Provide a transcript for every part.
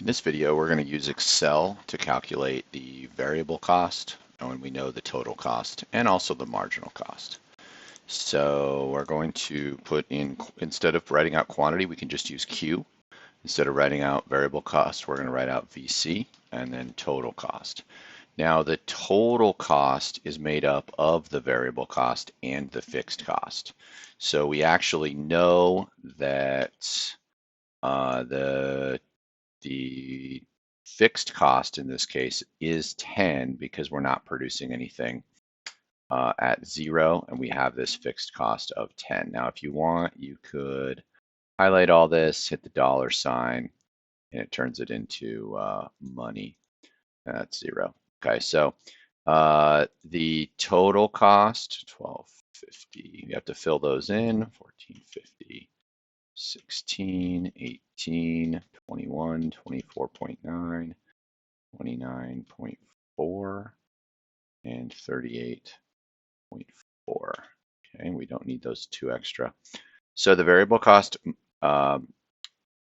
In this video, we're going to use Excel to calculate the variable cost, and we know the total cost and also the marginal cost. So we're going to put in, instead of writing out quantity, we can just use Q. Instead of writing out variable cost, we're going to write out VC and then total cost. Now the total cost is made up of the variable cost and the fixed cost. So we actually know that the fixed cost in this case is 10 because we're not producing anything at 0, and we have this fixed cost of 10. Now, if you want, you could highlight all this, hit the $sign, and it turns it into money. That's 0. Okay, so the total cost, 1250. You have to fill those in, 1450. 16, 18, 21, 24.9, 29.4, and 38.4. Okay, we don't need those two extra. So the variable cost,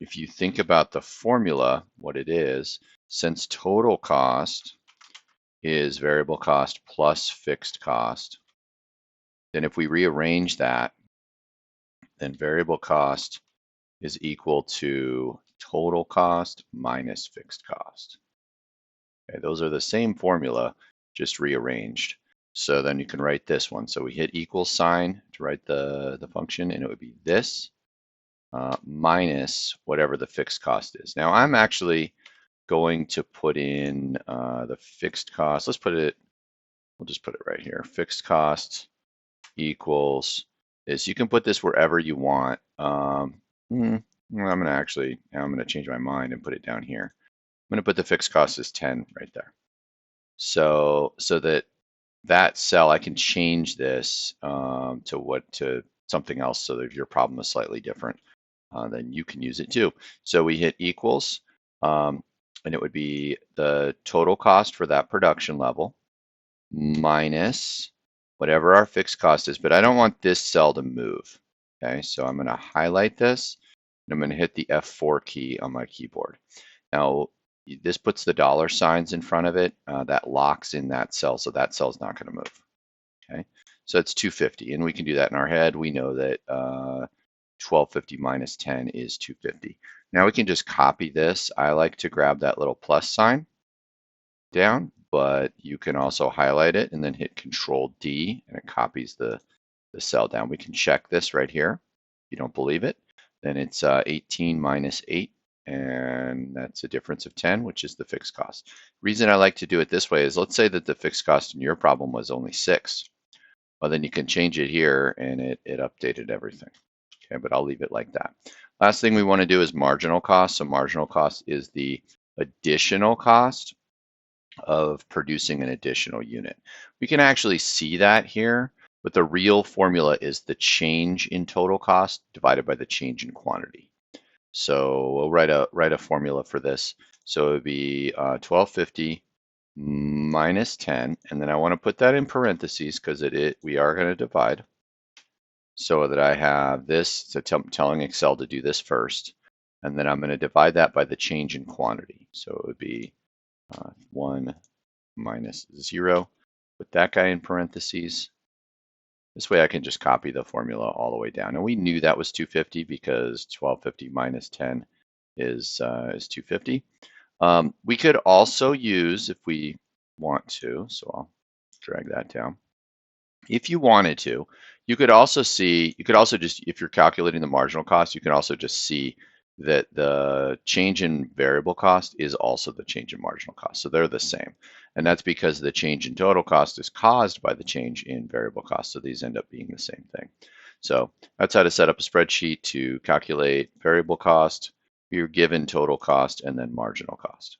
if you think about the formula, what it is, since total cost is variable cost plus fixed cost, then if we rearrange that, then variable cost is equal to total cost minus fixed cost. Okay, those are the same formula, just rearranged. So then you can write this one. So we hit equal sign to write the function, and it would be this minus whatever the fixed cost is. Now I'm actually going to put in the fixed cost. Let's put it, we'll just put it right here. Fixed cost equals this. You can put this wherever you want. I'm going to change my mind and put it down here. I'm going to put the fixed cost as 10 right there. So that cell, I can change this to something else, so that if your problem is slightly different, then you can use it too. So we hit equals, and it would be the total cost for that production level minus whatever our fixed cost is, but I don't want this cell to move. Okay, so I'm going to highlight this, and I'm going to hit the F4 key on my keyboard. Now, this puts the $signs in front of it. That locks in that cell, so that cell's not going to move. Okay, so it's 250, and we can do that in our head. We know that 1250 minus 10 is 250. Now we can just copy this. I like to grab that little plus sign down, but you can also highlight it and then hit Control D, and it copies the cell down. We can check this right here. If you don't believe it, then it's 18 minus 8, and that's a difference of 10, which is the fixed cost. Reason I like to do it this way is, let's say that the fixed cost in your problem was only 6. Well, then you can change it here, and it updated everything. Okay, but I'll leave it like that. Last thing we want to do is marginal cost. So marginal cost is the additional cost of producing an additional unit. We can actually see that here, but the real formula is the change in total cost divided by the change in quantity. So we'll write a formula for this. So it would be 1250 minus 10, and then I want to put that in parentheses because we are going to divide, so that I have this. So telling Excel to do this first, and then I'm going to divide that by the change in quantity. So it would be 1 minus 0. Put that guy in parentheses. This way I can just copy the formula all the way down. And we knew that was 250 because 1250 minus 10 is 250. We could also use, if we want to, so I'll drag that down. If you wanted to, you could also just, if you're calculating the marginal cost, you can also just see that the change in variable cost is also the change in marginal cost. So they're the same. And that's because the change in total cost is caused by the change in variable cost. So these end up being the same thing. So that's how to set up a spreadsheet to calculate variable cost, your given total cost, and then marginal cost.